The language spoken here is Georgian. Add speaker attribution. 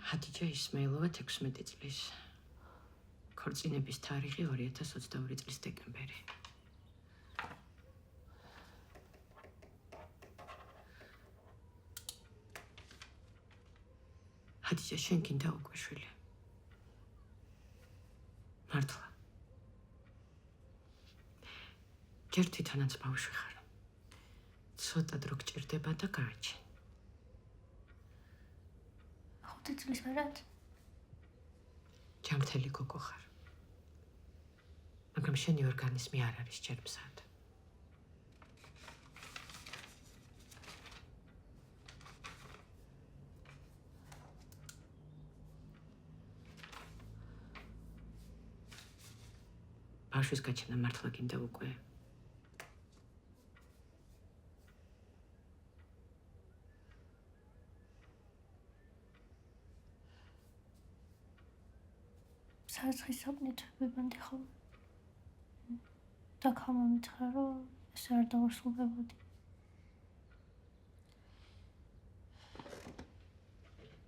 Speaker 1: ჰადიჯა ისმაილოვა 16 წლის. ქორწინების თარიღი 2022 წლის დეკემბერი. ჰადიჯა, შენ გინდა უკვე შვილი? მართლა. ჯერ თვითონაც ბავშვი ხარ. ცოტა დრო გჭირდება და გააჩენ.
Speaker 2: 5 წლის მერად?
Speaker 1: ჯამთელი გოგო ხარ. მაგრამ შენი ორგანიზმი არ არის ჯერ მზად. ბავშვის გაჩენა მართლა გინდა უკვე?
Speaker 2: საცხის საპნით ვიბანდი ხოლმე. და ხამამითხრა, რომ ეს არ დავასრულებოდი.